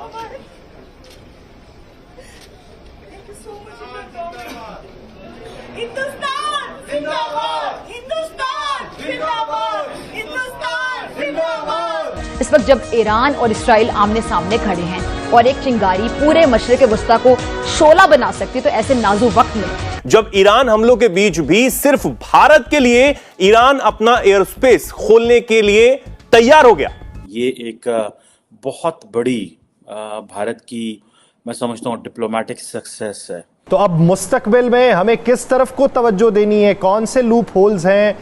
اس وقت جب ایران اور اسرائیل آمنے سامنے کھڑے ہیں اور ایک چنگاری پورے مشرق وسطیٰ کو شعلہ بنا سکتی، تو ایسے نازک وقت میں جب ایران حملوں کے بیچ بھی صرف بھارت کے لیے ایران اپنا ایئر سپیس کھولنے کے لیے تیار ہو گیا، یہ ایک بہت بڑی بھارت کی میں سمجھتا ہوں ڈپلومیٹک سکسیس ہے۔ تو اب مستقبل میں ہمیں کس طرف کو توجہ دینی ہے؟ کون سے لوپ ہولز ہیں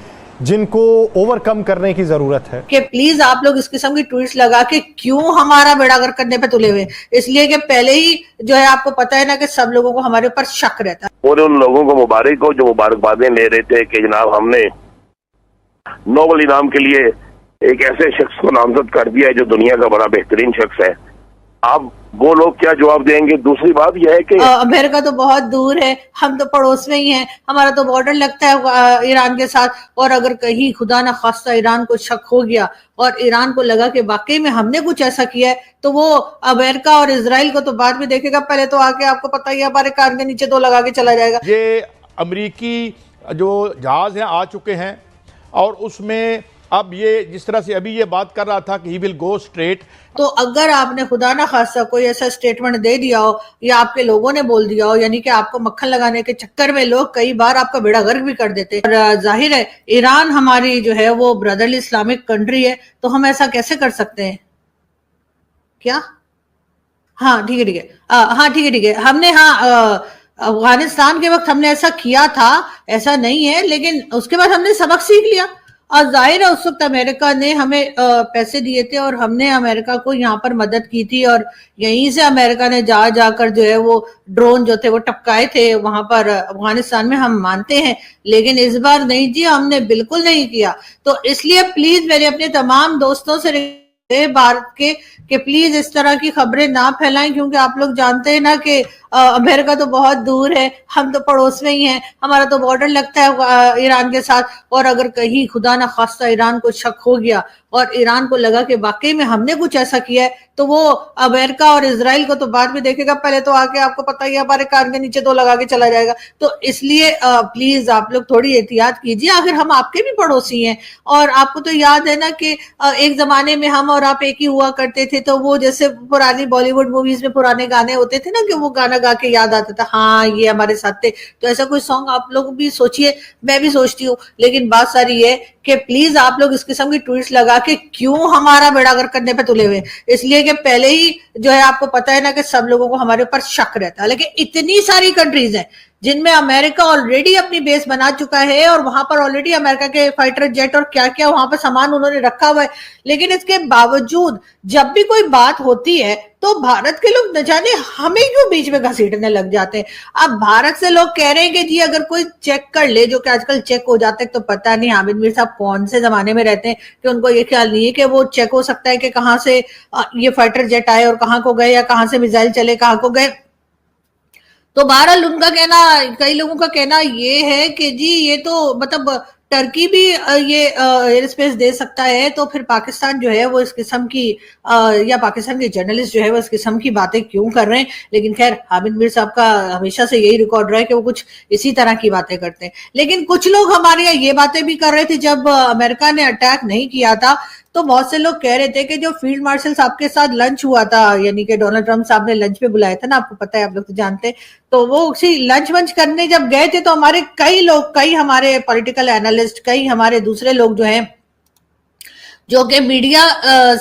جن کو اوور کم کرنے کی ضرورت ہے؟ کہ پلیز آپ لوگ اس قسم کی ٹویٹس لگا کے کیوں ہمارا بیڑا گرک کرنے پہ تلے ہوئے؟ اس لیے کہ پہلے ہی جو ہے آپ کو پتا ہے نا کہ سب لوگوں کو ہمارے اوپر شک رہتا ہے۔ اور ان لوگوں کو مبارک ہو جو مبارکبادیں لے رہے تھے کہ جناب ہم نے نوبل انعام کے لیے ایک ایسے شخص کو نامزد کر دیا ہے جو دنیا کا بڑا بہترین شخص ہے۔ اب وہ لوگ کیا جواب دیں گے؟ دوسری بات یہ ہے کہ امریکہ تو بہت دور ہے، ہم تو پڑوس میں ہی ہیں، ہمارا تو بارڈر لگتا ہے ایران کے ساتھ، اور اگر کہیں خدا نہ خواستہ ایران کو شک ہو گیا اور ایران کو لگا کہ واقعی میں ہم نے کچھ ایسا کیا ہے، تو وہ امریکہ اور اسرائیل کو تو بعد میں دیکھے گا، پہلے تو آ کے آپ کو پتہ ہی ہمارے کان کے نیچے دو لگا کے چلا جائے گا۔ یہ امریکی جو جہاز ہیں آ چکے ہیں، اور اس میں اب یہ جس طرح سے ابھی یہ بات کر رہا تھا کہ ہی ول گو اسٹریٹ، تو اگر آپ نے خدا نہ خواستہ کوئی ایسا سٹیٹمنٹ دے دیا ہو یا آپ کے لوگوں نے بول دیا ہو، یعنی کہ آپ کو مکھن لگانے کے چکر میں لوگ کئی بار آپ کا بیڑا غرق بھی کر دیتے، اور ظاہر ہے ایران ہماری جو ہے وہ برادرلی اسلامک کنٹری ہے، تو ہم ایسا کیسے کر سکتے ہیں؟ کیا؟ ہاں ٹھیک ہے ہم نے افغانستان کے وقت ہم نے ایسا کیا تھا، ایسا نہیں ہے، لیکن اس کے بعد ہم نے سبق سیکھ لیا، اور ظاہر ہے اس وقت امریکہ نے ہمیں پیسے دیے تھے اور ہم نے امریکہ کو یہاں پر مدد کی تھی، اور یہیں سے امریکہ نے جا کر جو ہے وہ ڈرون جو تھے وہ ٹپکائے تھے وہاں پر افغانستان میں، ہم مانتے ہیں، لیکن اس بار نہیں جی، ہم نے بالکل نہیں کیا۔ تو اس لیے پلیز میرے اپنے تمام دوستوں سے بھارت کے کہ پلیز اس طرح کی خبریں نہ پھیلائیں، کیونکہ آپ لوگ جانتے ہیں نا کہ امریکہ تو بہت دور ہے، ہم تو پڑوس میں ہی ہیں، ہمارا تو بارڈر لگتا ہے ایران کے ساتھ، اور اگر کہیں خدا نہ خواستہ ایران کو شک ہو گیا اور ایران کو لگا کہ واقعی میں ہم نے کچھ ایسا کیا ہے، تو وہ امریکہ اور اسرائیل کو تو بعد میں دیکھے گا، پہلے تو آ کے آپ کو پتہ ہی ہمارے کان کے نیچے دو لگا کے چلا جائے گا۔ تو اس لیے پلیز آپ لوگ تھوڑی احتیاط کیجیے، آخر ہم آپ کے بھی پڑوسی ہیں، اور آپ کو تو یاد ہے نا کہ ایک زمانے میں ہم اور آپ ایک ہی ہوا کرتے تھے، تو وہ جیسے پرانی بالی ووڈ موویز میں پرانے گانے ہوتے تھے نا کہ وہ گانا گا کے یاد آتا تھا، ہاں یہ ہمارے ساتھ تھے، تو ایسا کوئی سانگ آپ لوگ بھی سوچئے، میں بھی سوچتی ہوں، لیکن بات ساری یہ کہ پلیز آپ لوگ اس قسم کی ٹویٹس لگا کے کیوں ہمارا بیڑا غرق کرنے پہ تلے ہوئے؟ اس لیے کہ پہلے ہی جو ہے آپ کو پتا ہے نا کہ سب لوگوں کو ہمارے اوپر شک رہتا ہے، لیکن اتنی ساری کنٹریز ہیں جن میں امریکہ آلریڈی اپنی بیس بنا چکا ہے، اور وہاں پر آلریڈی امریکہ کے فائٹر جیٹ اور کیا کیا وہاں پر سامان انہوں نے رکھا ہوا ہے، لیکن اس کے باوجود جب بھی کوئی بات ہوتی ہے تو بھارت کے لوگ نہ جانے ہمیں کیوں بیچ میں گھسیٹنے لگ جاتے ہیں۔ اب بھارت سے لوگ کہہ رہے ہیں کہ جی اگر کوئی چیک کر لے، جو کہ آج کل چیک ہو جاتے ہیں، تو پتہ نہیں حامد میر صاحب کون سے زمانے میں رہتے ہیں کہ ان کو یہ خیال نہیں ہے کہ وہ چیک ہو سکتا ہے کہ کہاں سے یہ فائٹر جیٹ آئے اور کہاں کو گئے، یا کہاں سے میزائل چلے کہاں کو گئے۔ تو بہرحال ان کا کہنا، کئی لوگوں کا کہنا یہ ہے کہ جی یہ تو مطلب ٹرکی بھی یہ ایئر اسپیس دے سکتا ہے، تو پھر پاکستان جو ہے وہ اس قسم کی یا پاکستان کے جرنلسٹ جو ہے وہ اس قسم کی باتیں کیوں کر رہے ہیں؟ لیکن خیر حامد میر صاحب کا ہمیشہ سے یہی ریکارڈ رہا ہے کہ وہ کچھ اسی طرح کی باتیں کرتے ہیں، لیکن کچھ لوگ ہمارے یہاں یہ باتیں بھی کر رہے تھے جب امریکہ نے اٹیک نہیں کیا تھا، تو بہت سے لوگ کہہ رہے تھے کہ جو فیلڈ مارشل صاحب کے ساتھ لنچ ہوا تھا، یعنی کہ ڈونلڈ ٹرمپ صاحب نے لنچ پہ بلایا تھا نا، آپ کو پتہ ہے، آپ لوگ تو جانتے ہیں، تو وہ اسی لنچ ونچ کرنے جب گئے تھے تو ہمارے کئی ہمارے پولیٹیکل اینالسٹ، کئی ہمارے دوسرے لوگ جو ہیں جو کہ میڈیا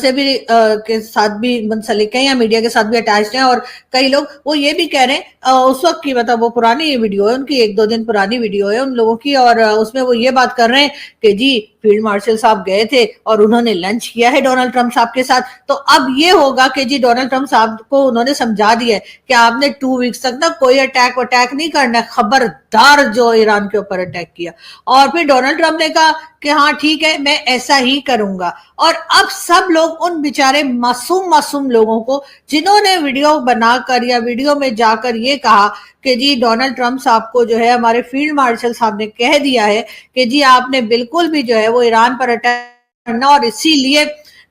سے بھی کے ساتھ بھی منسلک ہیں یا میڈیا کے ساتھ بھی اٹیچڈ ہیں، اور کئی لوگ وہ یہ بھی کہہ رہے ہیں اس وقت کی، مطلب وہ پرانی ویڈیو ہے ان کی، 1-2 دن پرانی ویڈیو ہے ان لوگوں کی، اور اس میں وہ یہ بات کر رہے ہیں کہ جی فیلڈ مارشل صاحب گئے تھے اور انہوں نے لنچ کیا ہے ڈونلڈ ٹرمپ صاحب کے ساتھ، تو اب یہ ہوگا کہ جی ڈونلڈ ٹرمپ صاحب کو انہوں نے سمجھا دیا ہے کہ آپ نے 2 ویکس تک نا کوئی اٹیک نہیں کرنا ہے، خبردار جو ایران کے اوپر اٹیک کیا، اور پھر ڈونلڈ ٹرمپ نے کہا کہ ہاں ٹھیک ہے میں ایسا ہی کروں گا، اور اب سب لوگ ان بیچارے معصوم لوگوں کو جنہوں نے ویڈیو بنا کر یا ویڈیو میں جا کر یہ کہا کہ جی ڈونلڈ ٹرمپ صاحب کو جو ہے ہمارے فیلڈ مارشل صاحب نے کہہ دیا ہے کہ جی آپ نے بالکل بھی جو ہے وہ ایران پر اٹیک کرنا، اور اسی لیے